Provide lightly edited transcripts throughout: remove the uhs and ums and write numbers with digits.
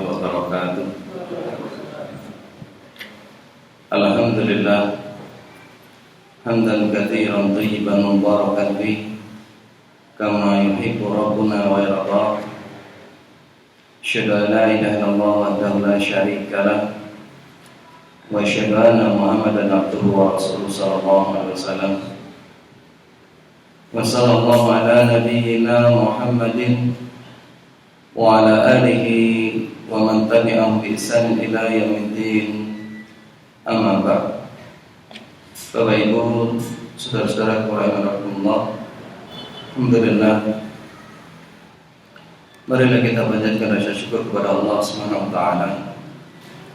wabarakatuh. Alhamdulillah hamdan katsiran thayyiban mubarakan fi kama yuhibbu rabbuna wa yarda. Asyhadu an la ilaha illallah wahdahu la syarika lah wa asyhadu anna Muhammadan abduhu wa rasuluhu sallallahu alaihi wasallam. Wa sallallahu ala nabiyyina Muhammadin wa ala alihi wa man tabi'ahum bi ihsan ila yaumiddin. Amma ba'd. Bapak Ibu, saudara-saudara rahimakumullah. Alhamdulillah. Marilah kita panjatkan rasa syukur kepada Allah Subhanahu wa taala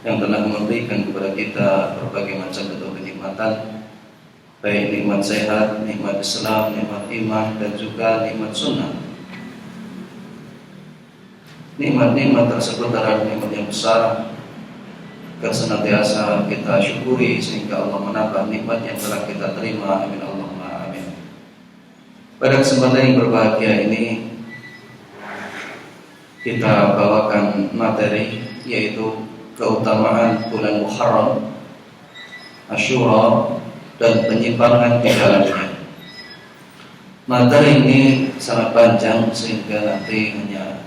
yang telah memberikan kepada kita berbagai macam bentuk kenikmatan, baik nikmat sehat, nikmat Islam, nikmat iman, dan juga nikmat sunnah. Nikmat-nikmat tersebut adalah nikmat yang besar, akan senantiasa kita syukuri sehingga Allah menambah nikmat yang telah kita terima. Amin Allahumma amin. Pada kesempatan yang berbahagia ini kita bawakan materi yaitu keutamaan bulan Muharram, Asyura, dan penyimpangan di dalamnya. Materi ini sangat panjang sehingga nanti hanya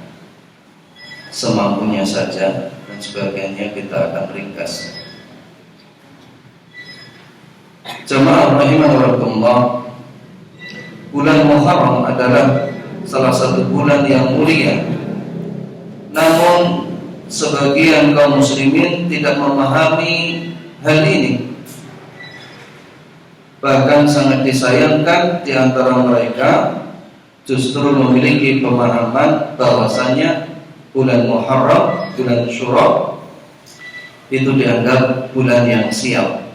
semampunya saja dan sebagainya kita akan ringkas. Jamaah rahimakumullah, bulan Muharram adalah salah satu bulan yang mulia. Namun sebagian kaum muslimin tidak memahami hal ini. Bahkan sangat disayangkan di antara mereka justru memiliki pemahaman bahwasanya bulan Muharram, bulan Syura itu dianggap bulan yang sial,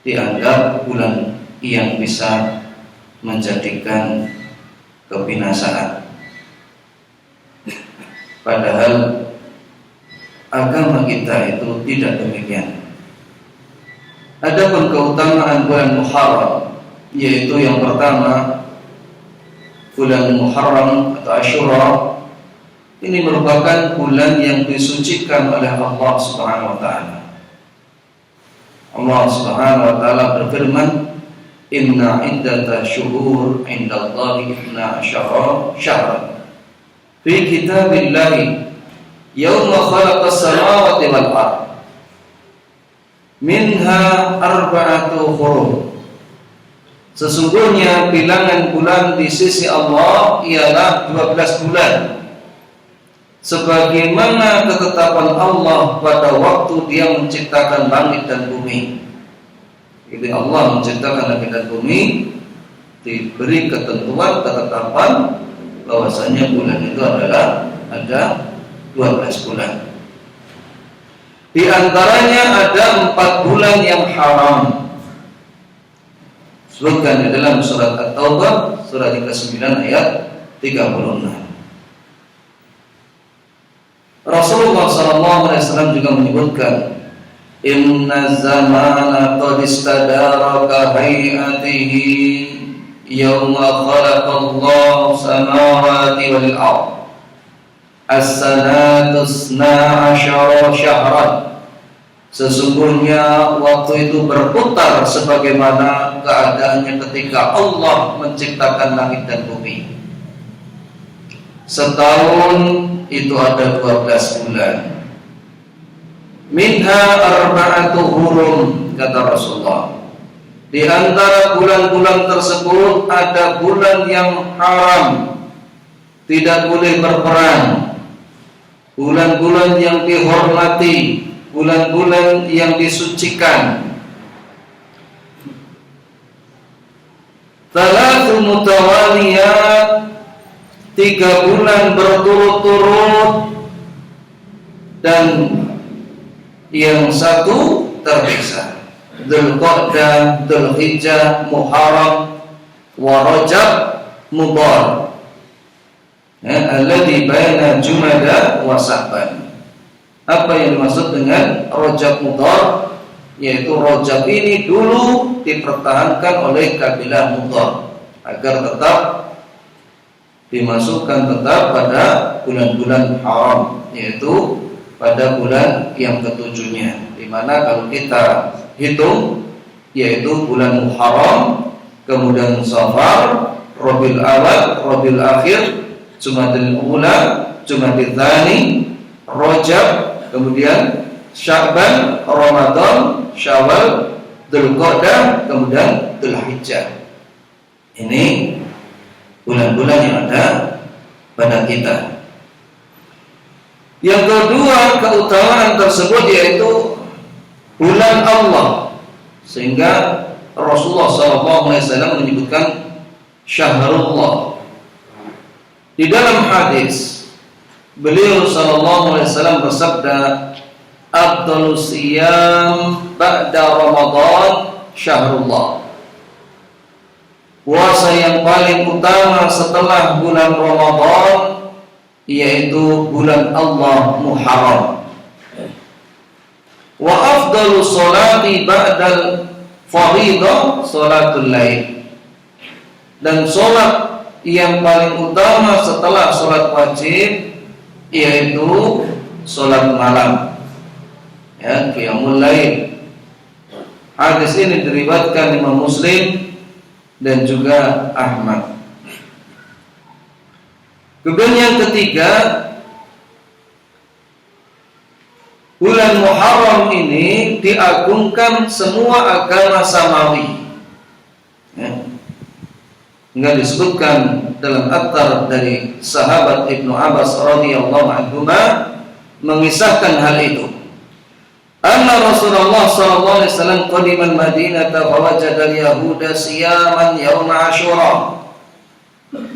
dianggap bulan yang bisa menjadikan kebinasaan. Padahal agama kita itu tidak demikian. Adapun keutamaan bulan Muharram, yaitu yang pertama bulan Muharram atau Asyura, ini merupakan bulan yang disucikan oleh Allah Subhanahu wa taala. Allah Subhanahu wa taala berfirman, "Inna iddata syuhur 'indallahi 12 syahran fi kitabillahi yauma khalaqas samawati wal ardh minha arba'atu hurum." Sesungguhnya bilangan bulan di sisi Allah ialah 12 bulan, sebagaimana ketetapan Allah pada waktu Dia menciptakan langit dan bumi. Jadi Allah menciptakan langit dan bumi, diberi ketentuan, ketetapan bahwasanya bulan itu adalah ada 12 bulan. Di antaranya ada 4 bulan yang haram. Sebutkan di dalam surat At-Taubah, surat ke-9 ayat 36. Rasulullah SAW juga menyebutkan, "Inna zamana qad istadara ka hayatihi yawma khalaqallahu samawati wal ardh as-sanatu 12 syahran." Sesungguhnya waktu itu berputar sebagaimana keadaannya ketika Allah menciptakan langit dan bumi. Setahun itu ada 12 bulan. Minha arba'atu hurum, kata Rasulullah. Di antara bulan-bulan tersebut ada bulan yang haram, tidak boleh berperang. Bulan-bulan yang dihormati, bulan-bulan yang disucikan. Talatu mutawaliyat, 3 bulan berturut-turut, dan yang satu terpisah. Dzulqa'dah, Dzulhijjah, Muharram, wa Rajab, Mudhar. Alladzi baina Jumada wa Sa'ban. Apa yang dimaksud dengan Rajab Mudhar? Yaitu Rajab ini dulu dipertahankan oleh kabilah Mudhar agar tetap dimasukkan tetap pada bulan-bulan haram, yaitu pada bulan yang ketujuhnya, di mana kalau kita hitung yaitu bulan Muharram, kemudian Safar, Rabiul Awal, Rabiul Akhir, Jumadil Ula, Jumadil Tsani, Rajab, kemudian Sya'ban, Ramadan, Syawal, Dzulqa'dah, kemudian Dzulhijjah. Ini bulan-bulan yang ada pada kita. Yang kedua, keutamaan tersebut yaitu bulan Allah, sehingga Rasulullah SAW menyebutkan Syahrullah. Di dalam hadis beliau SAW bersabda, Afdhalus siyam ba'da Ramadan Syahrullah. Puasa yang paling utama setelah bulan Ramadan yaitu bulan Allah Muharram. Wa afdhalus sholati ba'dal fardhidah sholatul lail. Dan sholat yang paling utama setelah sholat wajib yaitu sholat malam, ya, qiyamul lail. Hadis ini diriwayatkan Imam Muslim dan juga Ahmad. Kemudian yang ketiga, bulan Muharram ini diagungkan semua agama samawi, ya. Hingga disebutkan dalam athar dari sahabat Ibnu Abbas radhiyallahu anhu mengisahkan hal itu. Anna Rasulullah sallallahu alaihi wasallam qadima al-Madinah fa wajada al-yahuda siyaman yaum Asyura.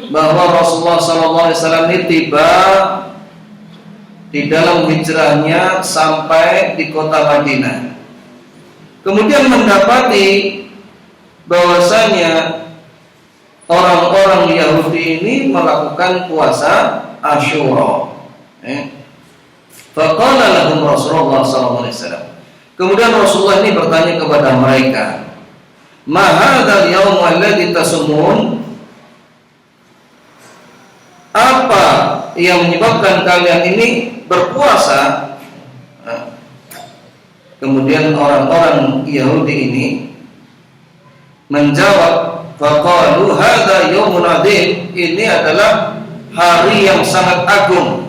Bahwa Rasulullah sallallahu alaihi wasallam ini tiba di dalam hijrahnya sampai di kota Madinah. Kemudian mendapati bahwasanya orang-orang Yahudi ini melakukan puasa Asyura. Faqala lahum Rasulullah sallallahu alaihi wasallam. Kemudian Rasulullah ini bertanya kepada mereka, "Ma hadzal yaum alladzi tasumun?" Apa yang menyebabkan kalian ini berpuasa? Kemudian orang-orang Yahudi ini menjawab, faqalu hadza yaumun adzim. Ini adalah hari yang sangat agung.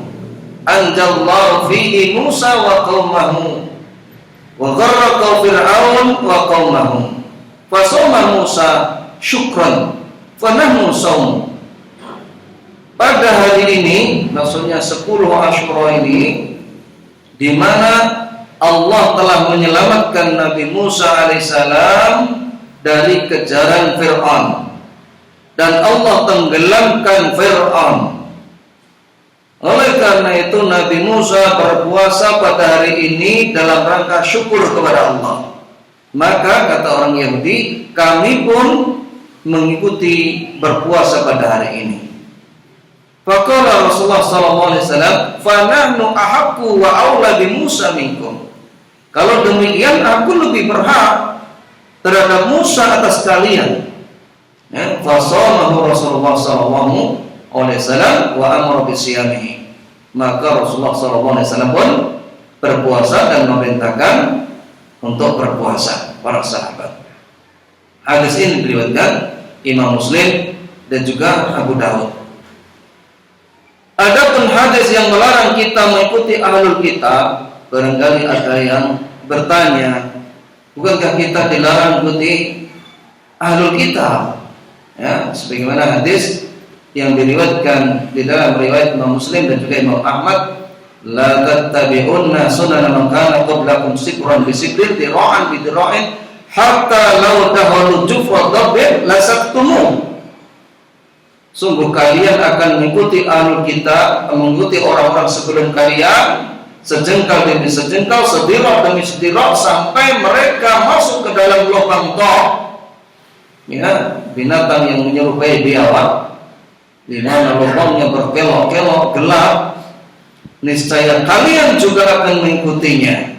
Anjallahu fihi Musa wa qaumahu wa gharraqa Fir'aun wa qaumahu. Fasoma Musa syukran fa nahnu shaum. Pada hari ini, maksudnya 10 Asyura ini, di mana Allah telah menyelamatkan Nabi Musa alaihissalam dari kejaran Fir'aun, dan Allah tenggelamkan Fir'aun. Oleh karena itu Nabi Musa berpuasa pada hari ini dalam rangka syukur kepada Allah. Maka kata orang Yahudi, kami pun mengikuti berpuasa pada hari ini. Faqala Rasulullah sallallahu alaihi wasallam, "Fa nahnu ahaqqu wa aula bi Musa minkum." Kalau demikian aku lebih berhak terhadap Musa atas kalian. Ya, fa shamahu Rasulullah sallallahu alaihi wasallam wa amara bi siyamihi. Maka Rasulullah sallallahu alaihi wasallam pun berpuasa dan memerintahkan untuk berpuasa para sahabat. Hadis ini diriwayatkan Imam Muslim dan juga Abu Dawud. Adapun hadis yang melarang kita mengikuti ahlul kitab, barangkali ada yang bertanya, bukankah kita dilarang mengikuti ahlul kitab? Ya, sebagaimana hadis yang diriwayatkan di dalam riwayat Imam Muslim dan juga Imam Ahmad, la tattabi'unna sunana man kana qablakum sikran bi sikrin dira'an bi dira'in hatta law dahalu jufra dabbin lasaktumu. Sungguh kalian akan mengikuti ahlul kitab, mengikuti orang-orang sebelum kalian sejengkal demi sejengkal, sedirak demi sedirak, sampai mereka masuk ke dalam lubang toh, ya, binatang yang menyerupai biawak, di mana lubangnya berkelok-kelok gelap. Niscaya kalian juga akan mengikutinya.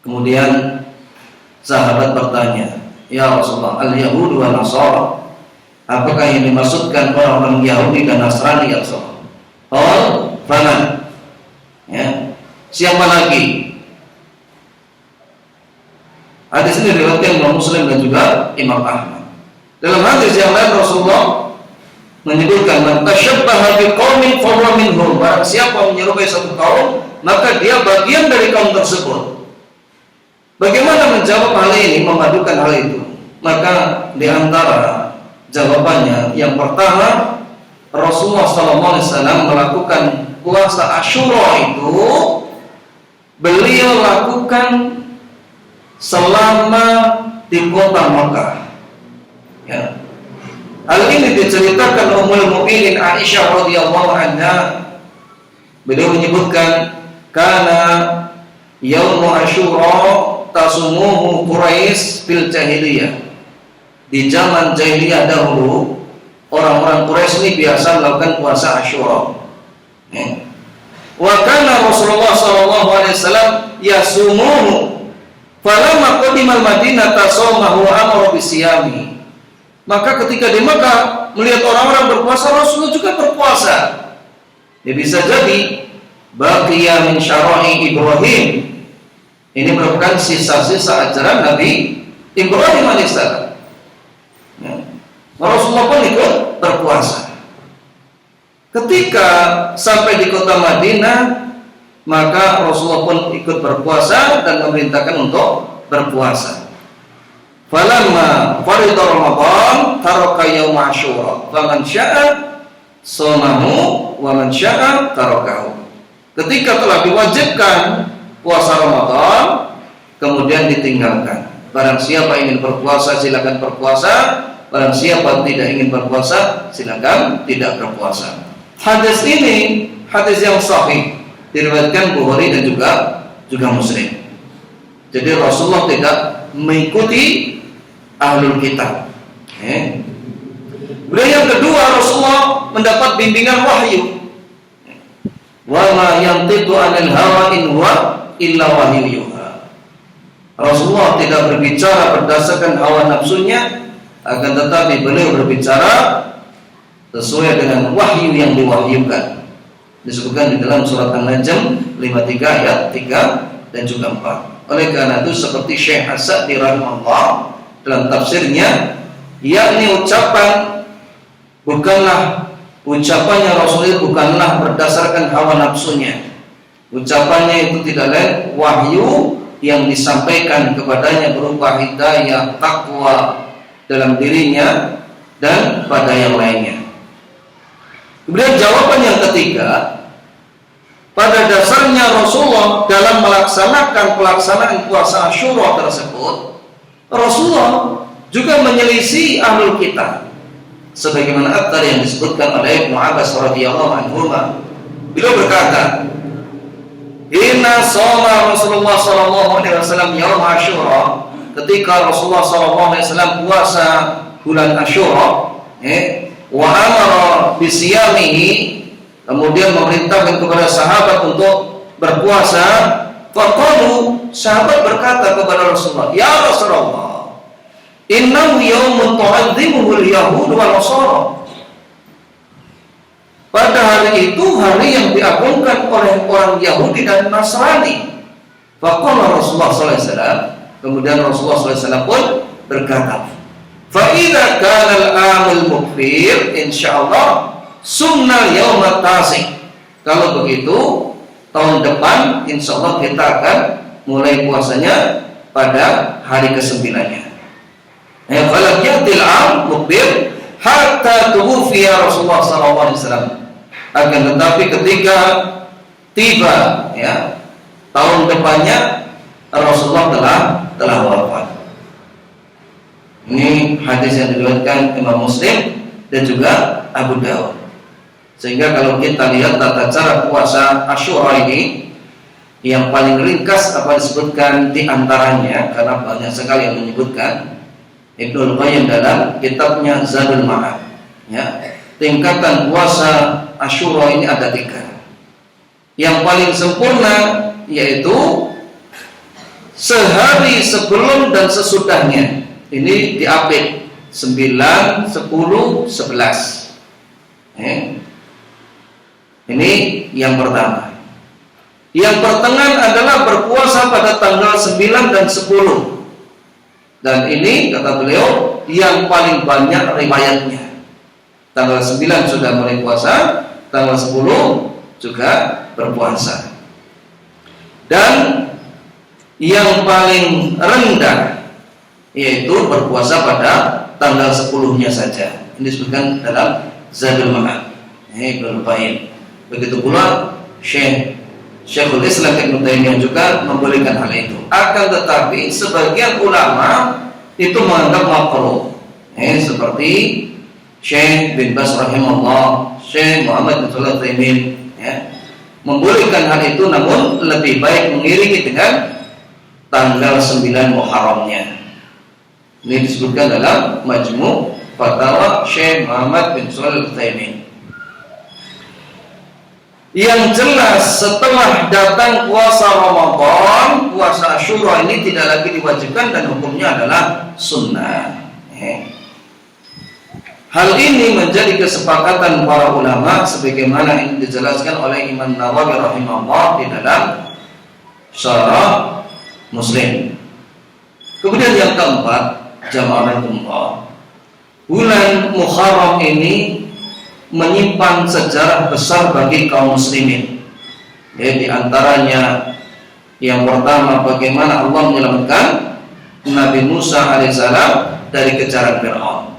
Kemudian sahabat bertanya, ya Rasulullah, al-Yahud wa Nasara, apakah yang dimaksudkan orang-orang Yahudi dan Nasrani ya Rasulullah? Oh, fana. Ya. Siapa lagi? Hadis ini diriwayatkan Imam Muslim dan juga Imam Ahmad. Dalam hadis yang lain Rasulullah menyebutkan, "Man tashabbaha biqaumin fahuwa minhum." Barang siapa menyerupai satu kaum, maka dia bagian dari kaum tersebut. Bagaimana menjawab hal ini, memadukan hal itu? Maka di antara jawabannya yang pertama, Rasulullah SAW melakukan puasa Asyura itu beliau lakukan selama di kota Makkah. Ya. Hal ini diceritakan Ummul Mukminin Aisyah radhiyallahu anha. Beliau menyebutkan, "Kana yaum Asyura tasumuhu Quraisy fil jahiliyah." Di zaman jahiliyah dahulu, orang-orang Quraisy ini biasa melakukan puasa Asyura. Ya. Wa kana Rasulullah sallallahu alaihi wasallam yasumuhu. Falamma qadimal Madinah tasawmahu wa amara bisiyami. Maka ketika di Makkah melihat orang-orang berpuasa, Rasulullah juga berpuasa. Ya, bisa jadi baqiya min syara'i Ibrahim. Ini merupakan sisa-sisa ajaran Nabi Ibrahim alaihissalam. Ya. Rasulullah pun ikut berpuasa. Ketika sampai di kota Madinah, maka Rasulullah pun ikut berpuasa dan memerintahkan untuk berpuasa. Falamma farida Ramadan taraka yaum Asyura, faman syaa shamahu wa man syaa tarakahu. Ketika telah diwajibkan puasa Ramadan, kemudian ditinggalkan. Barang siapa ingin berpuasa silakan berpuasa, barang siapa tidak ingin berpuasa silakan tidak berpuasa. Hadis ini hadis yang sahih, diriwayatkan Bukhari dan juga Muslim. Jadi Rasulullah tidak mengikuti ahlul kitab. Kemudian yang kedua, Rasulullah mendapat bimbingan wahyu. Wa ma yantiqu 'anil hawa in huwa illa wahyu yuha. Rasulullah tidak berbicara berdasarkan hawa nafsunya, akan tetapi beliau berbicara sesuai dengan wahyu yang diwahyukan. Disebutkan di dalam surat An-Najm 53 ayat 3 dan juga 4. Oleh karena itu seperti Syekh As-Sa'di rahimahullah dalam tafsirnya, yakni ucapannya Rasulullah bukanlah berdasarkan hawa nafsunya. Ucapannya itu tidak lain wahyu yang disampaikan kepadanya berupa hidayah, takwa dalam dirinya dan pada yang lainnya. Kemudian jawaban yang ketiga, pada dasarnya Rasulullah dalam melaksanakan pelaksanaan puasa Asyura tersebut, Rasulullah juga menyelisih ahlul kitab. Sebagaimana athar yang disebutkan oleh Ibnu Abbas radhiyallahu anhu, beliau berkata, "Inna shoma Rasulullah sallallahu alaihi wasallam yaum Asyura." Ketika Rasulullah sallallahu alaihi wasallam puasa bulan Asyura, wa amara bisiyamihi, kemudian memerintahkan kepada sahabat untuk berpuasa. Faqalu, sahabat berkata kepada Rasulullah, "Ya Rasulullah, innahu yaumun tu'azzimuhu al-yahud wal nasara." Pada hari itu hari yang diagungkan oleh orang Yahudi dan Nasrani. Faqala Rasulullah sallallahu alaihi wasallam, kemudian Rasulullah sallallahu alaihi wasallam pun berkata, "Fa'idha kana al-amul mukfir, insyaallah sunnah yaumat tasik." Kalau begitu, tahun depan insyaallah kita akan mulai puasanya pada hari ke-9-nya. Falam yatil am mukfir hatta tuwfiya Rasulullah sallallahu alaihi wasallam. Akan tetapi ketika tiba tahun depannya Rasulullah telah wafat. Ini hadis yang diriwayatkan Imam Muslim dan juga Abu Dawud. Sehingga kalau kita lihat tata cara puasa Asyura ini, yang paling ringkas apa disebutkan di antaranya, karena banyak sekali yang menyebutkan, Ibnu Qayyim dalam kitabnya Zadul Ma'ad, tingkatan puasa Asyura ini ada 3. Yang paling sempurna yaitu sehari sebelum dan sesudahnya. Ini diapit 9, 10, 11. Ini yang pertama. Yang pertengahan adalah berpuasa pada tanggal 9 dan 10. Dan ini kata beliau yang paling banyak riwayatnya. Tanggal 9 sudah mulai puasa, tanggal 10 juga berpuasa. Dan yang paling rendah yaitu berpuasa pada tanggal 10-nya saja. Ini disebutkan dalam Zadul Ma'ad. Ibnu Qayyim. Begitu pula Syekhul Islam Ibnu Taimiyah juga membolehkan hal itu. Akan tetapi sebagian ulama itu menganggap makruh. Seperti Syekh bin Baz rahimahullah, Syekh Muhammad bin Shalih Al-Utsaimin, membolehkan hal itu, namun lebih baik mengiringi dengan tanggal 9 Muharramnya. Ini disebutkan dalam Majmu' Fatawa Syekh Muhammad bin Shalih Al-Utsaimin. Yang jelas setelah datang puasa Ramadan, puasa Asyura ini tidak lagi diwajibkan dan hukumnya adalah sunnah. Hal ini menjadi kesepakatan para ulama sebagaimana ini dijelaskan oleh Imam Nawawi rahimahullah di dalam Syarah Muslim. Kemudian yang keempat, jamaah Allah, bulan Muharram ini menyimpan sejarah besar bagi kaum muslimin. Di antaranya yang pertama, bagaimana Allah menyelamatkan Nabi Musa alaihissalam dari kejaran Fir'aun.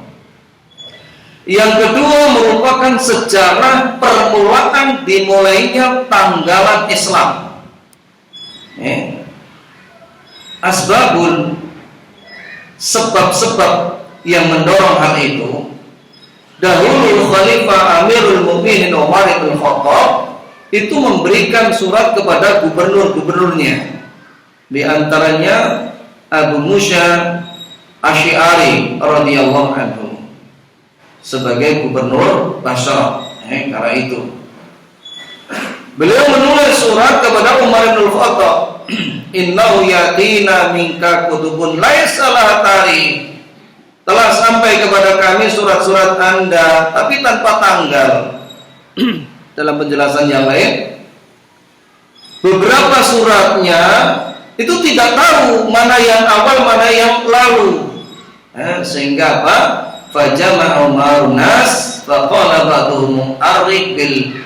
Yang kedua merupakan sejarah permulaan dimulainya tanggalan Islam. Asbabun, sebab-sebab yang mendorong hal itu. Dahulu Khalifah Amirul Mukminin Umar bin Khattab itu memberikan surat kepada gubernur-gubernurnya, di antaranya Abu Musa Asy'ari radhiyallahu anhu sebagai gubernur Basra. Karena itu beliau menulis surat kepada Umar bin Khattab, innahu yatina minka kutubun laisa laha tarikh. Telah sampai kepada kami surat-surat Anda tapi tanpa tanggal. Dalam penjelasan yang lain, beberapa suratnya itu tidak tahu mana yang awal mana yang lalu. Sehingga apa? Fajama'a Umarun nas faqala ba'duhum arrik bil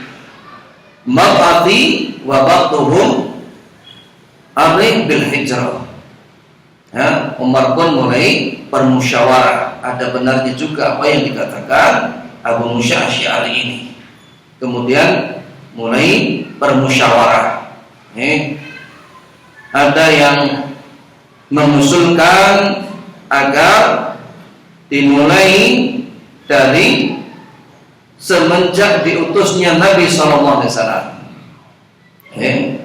mab'ati wa ba'duhum arrik bil hijrah. Umar pun mulai bermusyawarah. Ada benarnya juga apa yang dikatakan Abu Musa Asy'ari ini. Kemudian mulai bermusyawarah. Ada yang mengusulkan agar dimulai dari semenjak diutusnya Nabi SAW.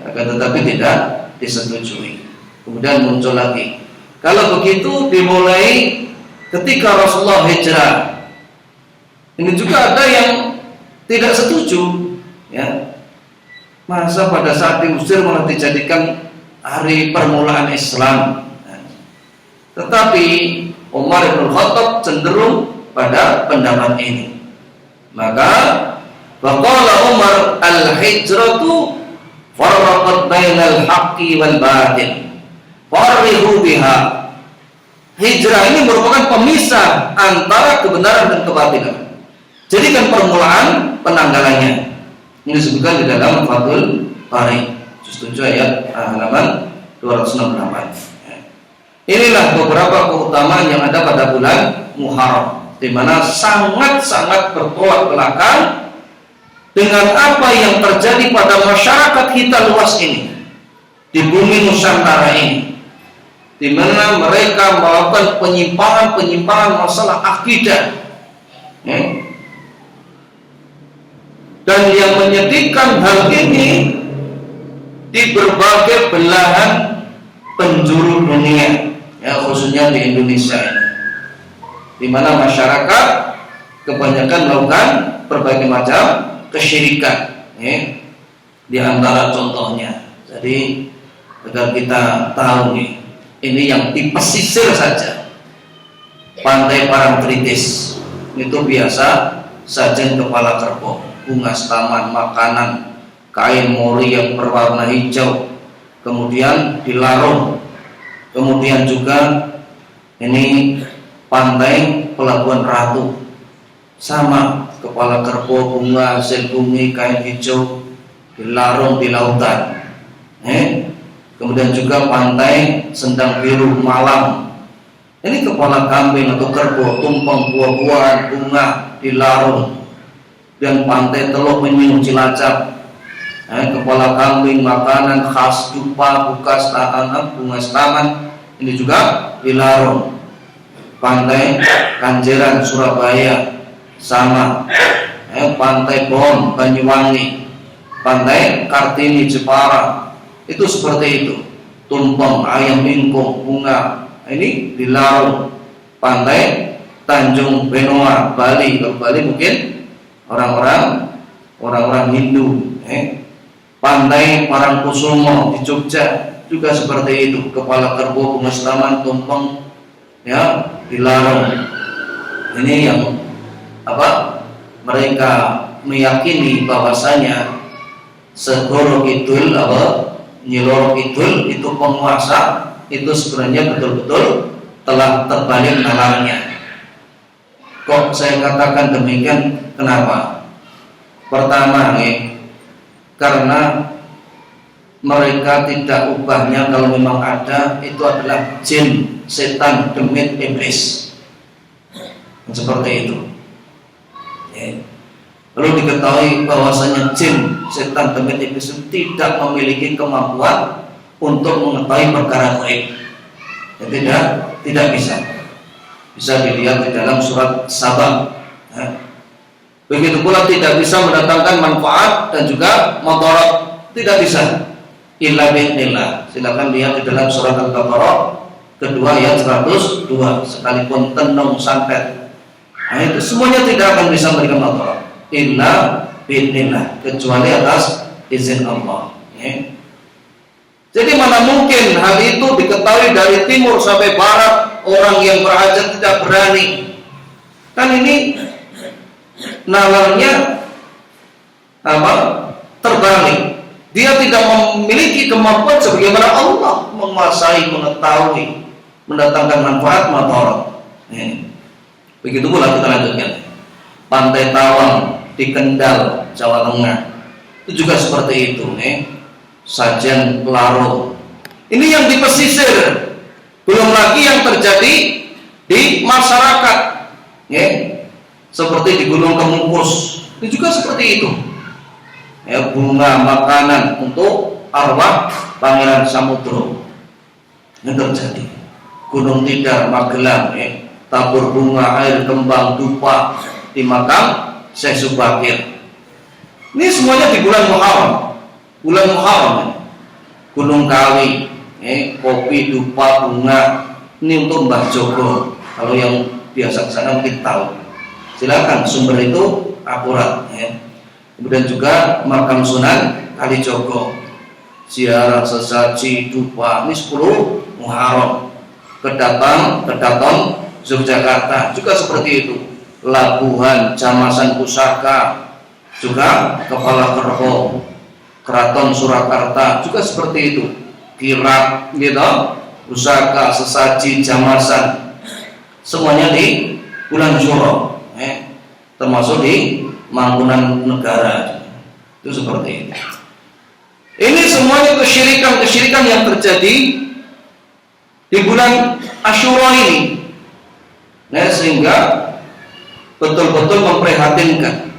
Akan tetapi tidak disetujui. Kemudian muncul lagi, kalau begitu dimulai ketika Rasulullah hijrah. Ini juga ada yang tidak setuju, masa pada saat diusir malah dijadikan hari permulaan Islam. Tetapi Umar bin Khattab cenderung pada pendapat ini. Maka faqala Umar al-hijratu farraqat bainal haqqi wal batil farihu biha. Hijrah ini merupakan pemisah antara kebenaran dan kebatilan. Jadikan permulaan penanggalannya. Ini disebutkan di dalam Fathul Bari juz 7 ayat halaman 268. Inilah beberapa keutamaan yang ada pada bulan Muharram, di mana sangat-sangat bertolak belakang dengan apa yang terjadi pada masyarakat kita luas ini di bumi Nusantara ini, di mana mereka melakukan penyimpangan masalah akidah, dan yang menyedihkan hal ini di berbagai belahan penjuru dunia, khususnya di Indonesia ini, di mana masyarakat kebanyakan melakukan berbagai macam kesyirikan, di antara contohnya. Jadi agar kita tahu nih, ini yang di pesisir saja, Pantai Parangtritis itu biasa sajian kepala kerbau, bunga taman, makanan kain mori yang berwarna hijau, kemudian dilarung. Kemudian juga ini pantai Pelabuhan Ratu, sama kepala kerbau, bunga, hasil bumi, kain hijau dilarung di lautan. Kemudian juga pantai Sendang Biru Malang, ini kepala kambing atau kerbau, tumpeng buah-buahan, bunga dilarung. Dan pantai Teluk Penyu Cilacap, kepala kambing, makanan khas dupa, bukas, bunga setaman, ini juga dilarung. Pantai Kanjeran Surabaya sama, pantai Bom Banyuwangi, pantai Kartini Jepara, itu seperti itu. Tumpeng, ayam ingkung, bunga, ini dilarung. Pantai Tanjung Benoa Bali, kalau Bali mungkin orang-orang Hindu. Pantai Parangkusumo di Jogja juga seperti itu, kepala kerbau, bunga setaman, tumpeng, ya dilarung. Ini yang mereka meyakini bahwasanya Segoro Kidul Nyiloro Kidul itu penguasa, itu sebenarnya betul-betul telah terbalik nalarnya. Kok saya katakan demikian? Kenapa? Pertama karena mereka tidak ubahnya, kalau memang ada, itu adalah jin, setan, demit, iblis, seperti itu. Perlu diketahui bahwasanya jin, setan, demit, iblis itu tidak memiliki kemampuan untuk mengetahui perkara gaib. Tidak bisa. Bisa dilihat di dalam surat Sabah. Begitu pula tidak bisa mendatangkan manfaat dan juga mudarat, tidak bisa. Illa bi'nillah. Silakan lihat di dalam surat Al-Baqarah kedua ayat 102. Sekalipun tenung santet, itu semuanya tidak akan bisa memberikan mudarat. Illa bi'nillah, kecuali atas izin Allah. Jadi mana mungkin hal itu diketahui dari timur sampai barat, orang yang berhajat tidak berani. Kan ini nalarnya terbalik. Dia tidak memiliki kemampuan sebagaimana Allah menguasai, mengetahui, mendatangkan manfaat mudarat. Begitu pula kita lanjutkan. Pantai Tawang di Kendal, Jawa Tengah, itu juga seperti itu. Sajen Pelaro, ini yang di pesisir, belum lagi yang terjadi di masyarakat, seperti di Gunung Kemungkus, itu juga seperti itu. Bunga makanan untuk arwah Pangeran Samudro, yang terjadi. Gunung Tidar Magelang, tabur bunga, air kembang, dupa di makam Syekh Subakir. Ini semuanya di bulan Muharram. Gunung Kawi, kopi, dupa, bunga, ini untuk Mbah Jogo. Kalau yang biasa kesana mungkin tahu. Silakan, sumber itu akurat. Kemudian juga makam Sunan Kalijogo, ziarah sesaji, dupa, ini 10 Muharram. Kedaton Yogyakarta juga seperti itu. Labuhan, Jamasan Pusaka, juga kepala kerbau. Keraton Surakarta juga seperti itu. Kirap, pusaka, sesaji, jamasan, semuanya di bulan Syuro, termasuk di Mangkunan Negara, itu seperti itu. Ini semuanya kesyirikan yang terjadi di bulan Asyura ini, sehingga betul-betul memprihatinkan.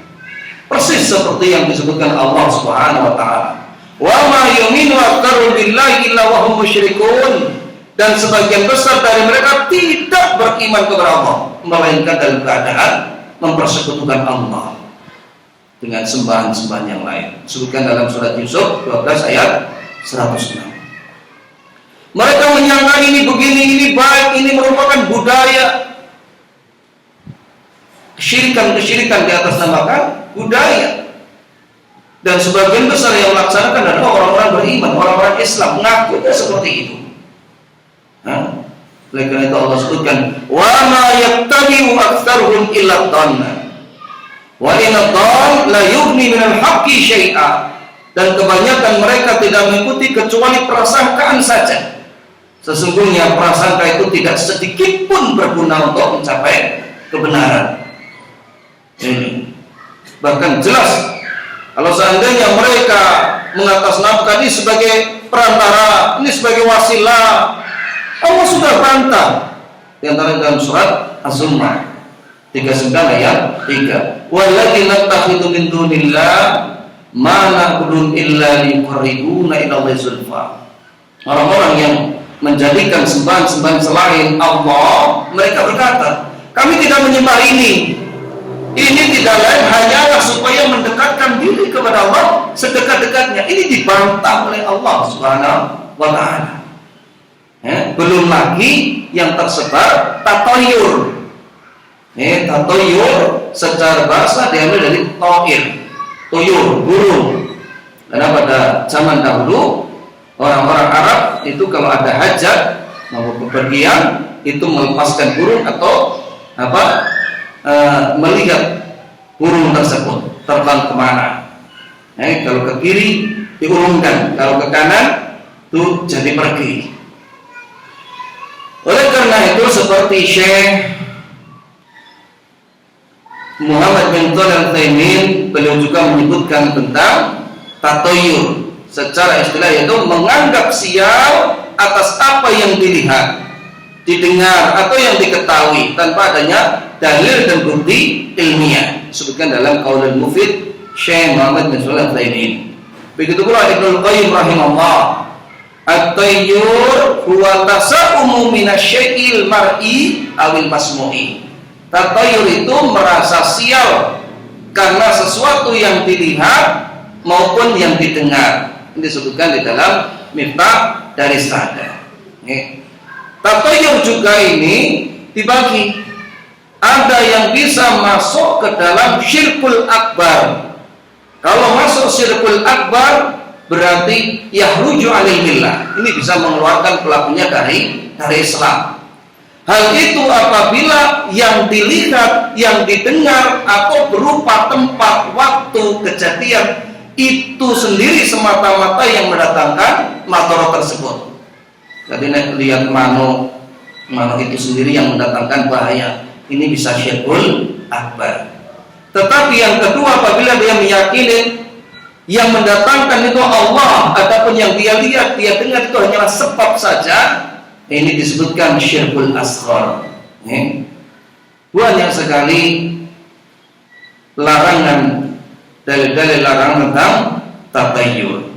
Persis seperti yang disebutkan Allah Subhanahu wa taala. Wa ma yu'minu aktsaruhum billahi illa wa hum musyrikun. Dan sebagian besar dari mereka tidak beriman kepada Allah, melainkan dalam keadaan mempersekutukan Allah dengan sembahan-sembahan yang lain. Disebutkan dalam surat Yusuf 12 ayat 106. Mereka menyangka ini begini, ini baik, ini merupakan budaya. Kesyirikan di atas namakan budaya. Dan sebagian besar yang melaksanakan adalah orang-orang beriman, orang-orang Islam, mengaku seperti itu. Oleh karena itu Allah sebutkan, wa ma yattabi'u aktsaruhum illa dhanna wa inna dhanna la yughni minal haqqi syai'a. dan kebanyakan mereka tidak mengikuti kecuali prasangkaan saja. Sesungguhnya prasangka itu tidak sedikit pun berguna untuk mencapai kebenaran. Ini bahkan jelas kalau seandainya mereka mengatasnamakan ini sebagai perantara, ini sebagai wasilah, Allah sudah bantah di antara dalam surat Az-Zumar 39 ayat 3. Walladzina nattakhidhu min dunillah ma na'budun illa liqarribuna ila Allahi zulfa. Orang-orang yang menjadikan sembahan-sembahan selain Allah, mereka berkata, kami tidak menyembah ini tidak lain hanyalah supaya mendekatkan diri kepada Allah sedekat-dekatnya. Ini dibantah oleh Allah Subhanahu wa ta'ala. Belum lagi yang tersebar tatoyur. Tatoyur secara bahasa diambil dari toir, toyur, burung. Karena pada zaman dahulu orang-orang Arab itu kalau ada hajat mau bepergian itu melepaskan burung atau melihat burung tersebut terbang kemana. Kalau ke kiri diurungkan, kalau ke kanan itu jadi pergi. Oleh karena itu seperti Syekh Muhammad bin Shalih Al-Utsaimin, beliau juga menyebutkan tentang tatoyur secara istilah, yaitu menganggap sial atas apa yang dilihat, didengar atau yang diketahui tanpa adanya dalil dan bukti ilmiah. Disebutkan dalam Qaulul Mufid Syekh Muhammad bin Shalih Al-Utsaimin. Begitu pula Ibnu Qayyim rahimahullah, at-tayyur huwa tasa'umu minasyai'il mar'i awil masmu'i. Tatayyur itu merasa sial karena sesuatu yang dilihat maupun yang didengar. Ini disebutkan di dalam Miftah dari Sada. Tatayyur juga ini dibagi. Ada yang bisa masuk ke dalam syirkul akbar. Kalau masuk syirkul akbar berarti yahruju alil millah. Ini bisa mengeluarkan pelakunya dari Islam. Hal itu apabila yang dilihat, yang didengar atau berupa tempat, waktu, kejadian itu sendiri semata-mata yang mendatangkan madarat tersebut. Jadi lihat mano itu sendiri yang mendatangkan bahaya. Ini bisa syirkul akbar. Tetapi yang kedua, apabila dia meyakini yang mendatangkan itu Allah, adapun yang dia lihat, dia dengar itu hanyalah sebab saja, ini disebutkan syirkul asghar. Banyak sekali larangan, dalil-dalil larangan tentang tatayyur.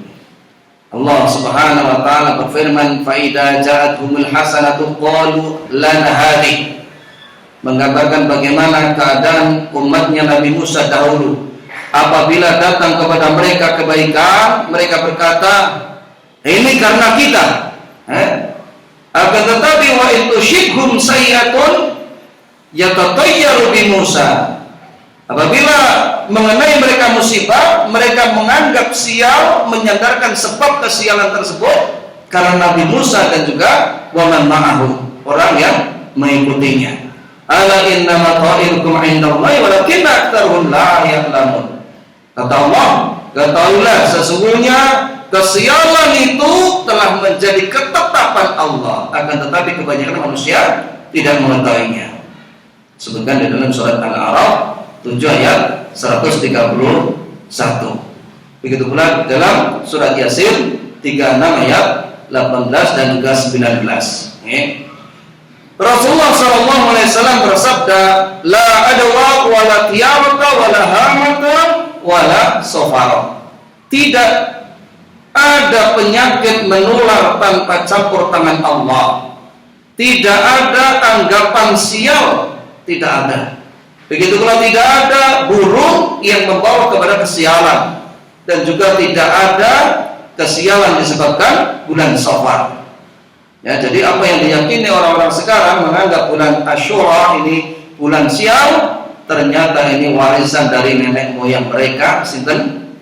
Allah Subhanahu wa taala berfirman, "Fa idza ja'atuhumul hasanatu qalu lana hadhihi." Menggambarkan bagaimana keadaan umatnya Nabi Musa dahulu. Apabila datang kepada mereka kebaikan, mereka berkata, ini karena kita. Akan tetapi wa intushibhum sayyi'atun yatatayyaru bi Musa. Apabila mengenai mereka musibah, mereka menganggap sial, menyandarkan sebab kesialan tersebut karena Nabi Musa dan juga wa man ma'ahu, orang yang mengikutinya. Ala innama ta'irukum 'indallahi walakinna aktsarahum la ya'lamun. Kata Allah, ketahuilah sesungguhnya kesialan itu telah menjadi ketetapan Allah, akan tetapi kebanyakan manusia tidak mengetahuinya. Sebutkan di dalam surat Al-A'raf 7 ayat 131. Begitu pula dalam surat Yasin 36 ayat 18 dan juga 19. Rasulullah SAW bersabda, la adwa wala tiyarata wala hamata wala sofara. Tidak ada penyakit menular tanpa campur tangan Allah. Tidak ada anggapan sial, tidak ada. Begitu pula tidak ada burung yang membawa kepada kesialan, dan juga tidak ada kesialan disebabkan bulan Safar. Ya, jadi apa yang diyakini orang-orang sekarang menganggap bulan Asyura ini bulan sial, ternyata ini warisan dari nenek moyang mereka, sinten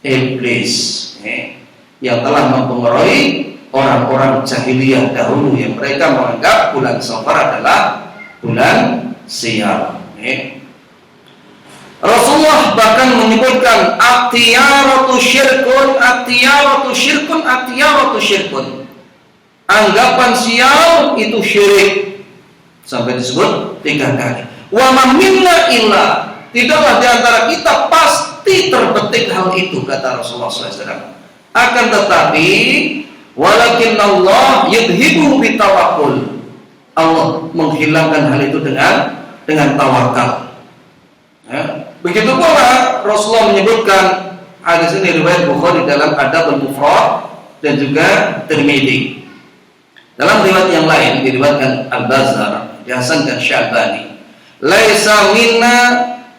iblis, yang telah mempengaruhi orang-orang jahiliyah dahulu, yang mereka menganggap bulan Safar adalah bulan sial. Rasulullah bahkan menyebutkan at-tiyaratu syirkun, at-tiyaratu syirkun, at-tiyaratu syirkun. Anggapan sial itu syirik. Sampai disebut 3 kali. Wa ma minna illa, tidaklah di antara kita pasti terbetik hal itu, kata Rasulullah SAW. Akan tetapi walakin Allah yudhibu bitawakkul. Allah menghilangkan hal itu dengan tawakal. Ya. Begitu pula Rasulullah menyebutkan, hadis ini riwayat Bukhari dalam Adab al-Mufrad dan juga Tirmidzi. Dalam riwayat yang lain diriwayatkan Al-Bazzar, dihasankan Sya'bani, laisa minna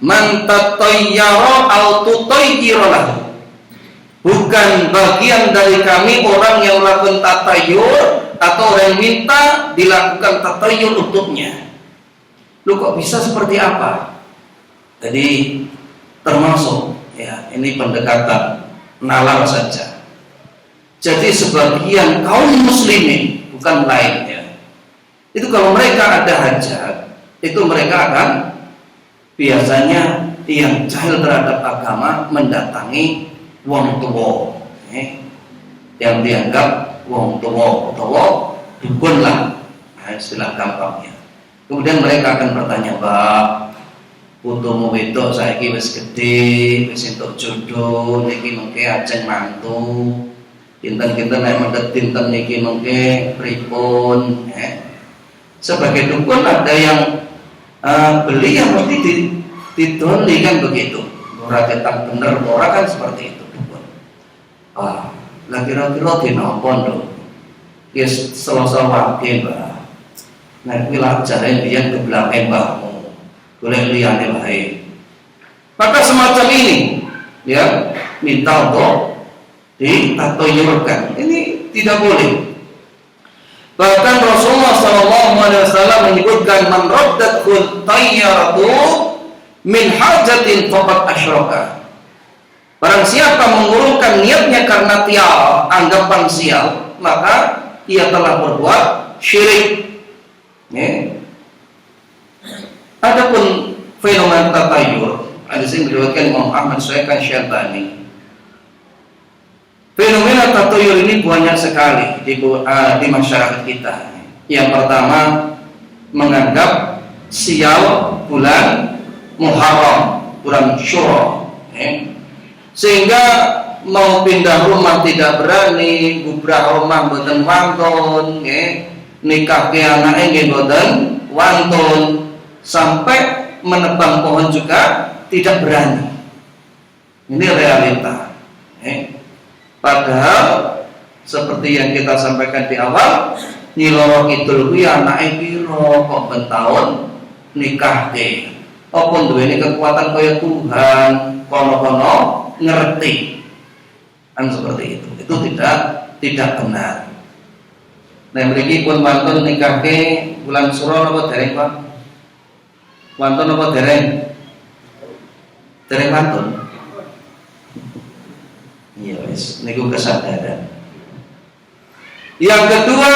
man tatayyara aw tutayyira lahu. Bukan bagian dari kami orang yang melakukan tatayyur atau orang yang minta dilakukan tatayyur untuknya. Lu kok bisa seperti apa? Jadi termasuk ya ini pendekatan nalar saja. Jadi sebagian kaum muslimin bukan lain ya, itu kalau mereka ada hajat, itu mereka akan biasanya yang jahil terhadap agama mendatangi wong tuwa, yang dianggap wong tuwa dukun lah, istilah gampangnya. Kemudian mereka akan bertanya, Mbak, putumu wedok saiki wis gedhe, wis entuk jodoh, niki mengke ajeng mantu. Kinten-kinten nek mendhet dinten niki mengke pripun, Sebagai dukun ada yang beli yang mesti didoli kan begitu. Ora ketak bener, ora kan seperti itu dukun. Lah kira-kira dinapa lho? Ya selasa wage, Mbak. Nek kuwi lak jare biyen keblake mbahmu. Boleh liyane wae. Maka semacam ini ya, minta untuk ditatoyurkan. Ini tidak boleh. Bahkan Rasulullah SAW menyebutkan man raddathu tayyaratu min hajatin faqad asyraka. Barang siapa mengurungkan niatnya karena tial, anggapan sial, maka ia telah berbuat syirik. Adapun fenomena tatayur, ada yang diriwayatkan Imam Ahmad Syaikhan Syabani. Fenomena tatayur ini banyak sekali di masyarakat kita. Yang pertama, menganggap sial bulan Muharram, bulan Syura, sehingga mau pindah rumah tidak berani, bubrah rumah boten wantun, nikah ke anake nggih boten wantun. Sampai menebang pohon juga tidak berani. Ini realita. Padahal seperti yang kita sampaikan di awal, Nyi Loro Kidul kuwi anake pira kok ben taun nikahke. Apa duweni kekuatan kaya Tuhan, kono-kono ngerti. Kan seperti itu. Itu tidak benar. Nah, mriki pun wonten nikahke bulan Suro napa dereng, Pak? Wonten apa dereng? Dereng wonten. Iya wis, niku kesadaran. Yang kedua,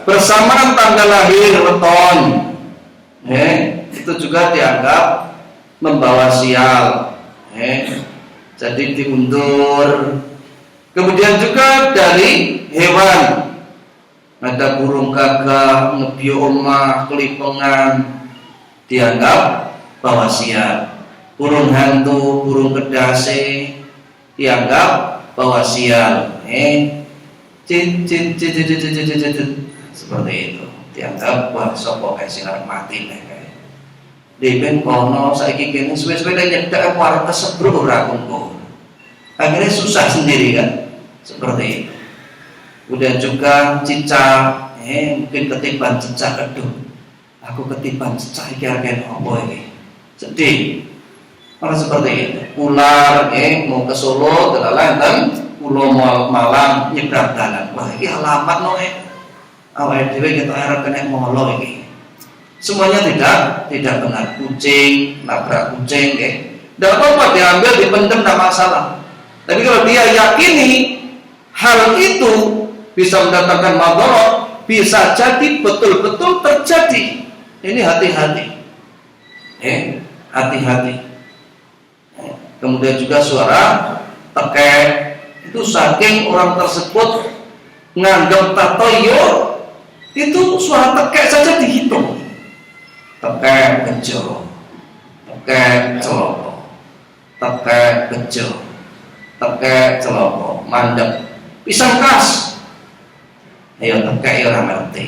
bersamaan tanggal lahir weton. Itu juga dianggap membawa sial. Jadi diundur. Kemudian juga dari hewan. Ada burung gagak, ngebio omah, kelipengan, dianggap bawa sial. Burung hantu, burung kedase dianggap bawa sial. Seperti itu. Dianggap wah sapa kae sing arep mati kae. Depen kono saiki kene suwe-suwe nyedak arep kesebruk ora kumpul. Akhirnya susah sendiri kan. Seperti itu. Kemudian juga cicak, mungkin ketiban cicak, aduh, aku ketiban cicak iki arep apa iki? Sedih. Malah seperti itu. Ular, mau ke Solo, terlalu dan Pulau Malang nyebrang dalan. Wah, ini alamat no awake dhewe kita arep kena molo iki. Semuanya tidak benar. Kucing, nabrak kucing, Tidak apa-apa diambil, dipendam, tidak masalah. Tapi kalau dia yakini hal itu bisa mendatangkan madharat, bisa jadi betul-betul terjadi. Ini hati-hati. Hati-hati. kemudian juga suara tekek. Itu saking orang tersebut nganggap tatoyur, itu suara tekek saja dihitung. Tekek bejo, tekek celopo, tekek bejo, tekek celopo, mandek, pisang kas. Ayo tekek orang ngerti.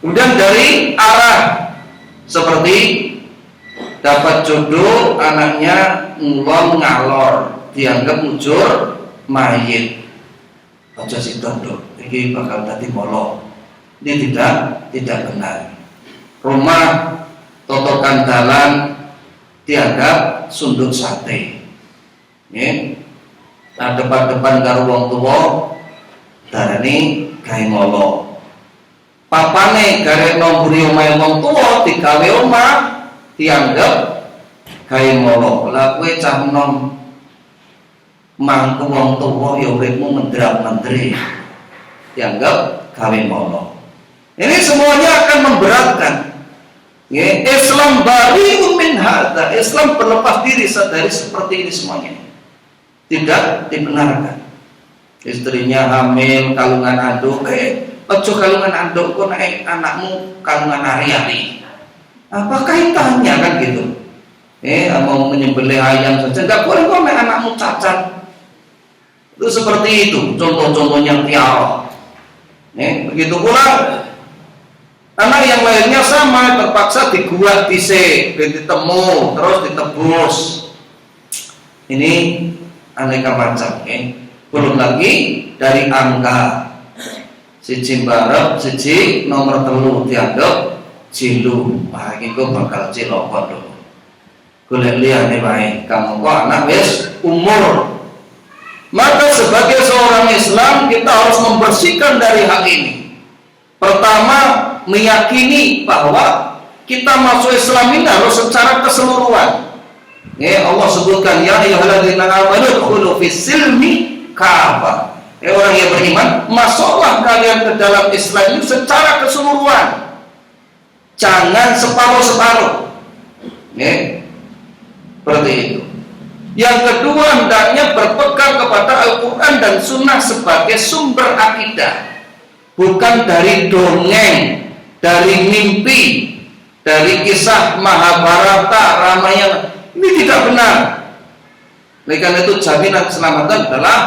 Kemudian dari arah seperti dapat jodoh, anaknya ngulon ngalor, dianggap mujur mayit. Aja sitondo, ini bakal tadi molok. Ini tidak benar. Rumah totokan dalan dianggap sundut sate. Nah, depan-depan karo wong tuwa darani gawe molok. Papane garek nomburi omahe wong tuwa digawe omah dianggap gawe molok. Lah kowe cah nom mangku wong tuwa ya uripmu mendrak-mendri, dianggap gawe molok. Ini semuanya akan memberatkan. Islam bari'un min hadza. Islam berlepas diri dari seperti ini semuanya. Tidak dibenarkan. Istrinya hamil kalungan anduk, ojo kalungan anduk kok nek anakmu kalungan ari-ari. Apa kaitannya kan gitu? Mau menyembelih ayam saja enggak boleh kok nek anakmu cacat. Itu seperti itu contoh-contohnya tiara. Begitu pula anak yang lainnya sama, terpaksa diguat dhisik, ditemu, terus ditebus. Ini aneka macam. Belum lagi dari angka siji barep, siji nomor telu dianggap jilu. Wah, iki kok bakal ciloko lho. Golek liyane wae, kamu kok anak wis umur. Maka sebagai seorang Islam kita harus membersihkan dari hal ini. Pertama, meyakini bahwa kita masuk Islam ini harus secara keseluruhan. Allah sebutkan ya ayyuhalladzina amanu udkhulu fis-silmi kafah. Orang yang beriman, masuklah kalian ke dalam Islam itu secara keseluruhan. Jangan separuh-separuh. Seperti itu. Yang kedua, hendaknya berpegang kepada Al-Quran dan Sunnah sebagai sumber akidah, bukan dari dongeng, dari mimpi, dari kisah Mahabharata, Ramayana. Ini tidak benar. Oleh karena itu jaminan keselamatan adalah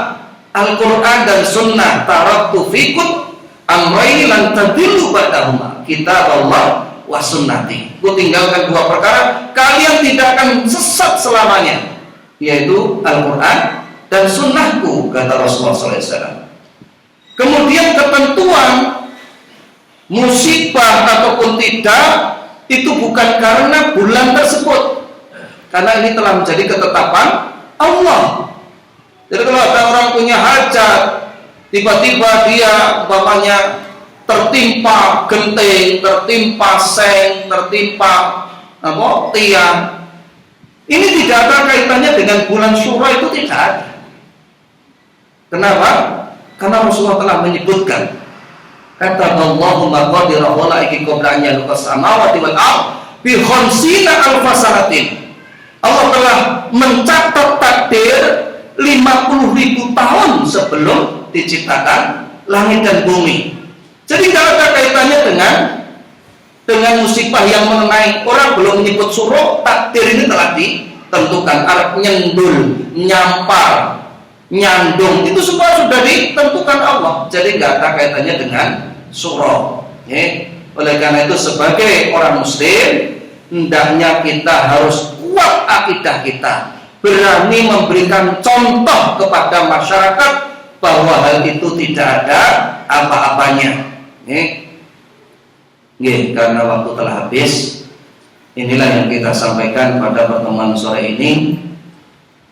Al-Quran dan Sunnah. Taraktu fikum amraini lan tadillu ba'dahuma, kitab Allah wa sunnati. Aku tinggalkan dua perkara, kalian tidak akan sesat selamanya, yaitu Al-Quran dan Sunnahku, kata Rasulullah SAW. Kemudian ketentuan musibah ataupun tidak itu bukan karena bulan tersebut, karena ini telah menjadi ketetapan Allah. Jadi kalau ada orang punya hajat, tiba-tiba dia umpamanya tertimpa genting, tertimpa seng, tertimpa tiang, ini tidak ada kaitannya dengan bulan Syura, itu tidak ada. Kenapa? Karena Rasulullah telah menyebutkan, kata Allahumma qadira walaiki qabla an yaluqas samawati wal ardh bi khamsina alfasanatin. Allah telah mencatat takdir 50.000 tahun sebelum diciptakan langit dan bumi. Jadi tidak ada kaitannya dengan musibah yang mengenai orang belum menyebut suruh, takdir ini telah ditentukan. Arab nyendul, nyampar, nyandung, itu semua sudah ditentukan Allah. Jadi tidak ada kaitannya dengan surah. Oleh karena itu sebagai orang muslim, hendaknya kita harus kuat akidah kita, berani memberikan contoh kepada masyarakat bahwa hal itu tidak ada apa-apanya. Karena waktu telah habis, inilah yang kita sampaikan pada pertemuan sore ini.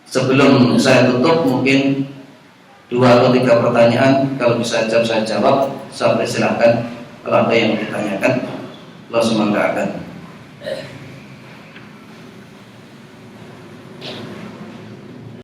Sebelum saya tutup, mungkin 2 atau 3 pertanyaan, kalau bisa jawab saya jawab. Sampai silakan kalau ada yang ditanyakan. Allah semoga akan.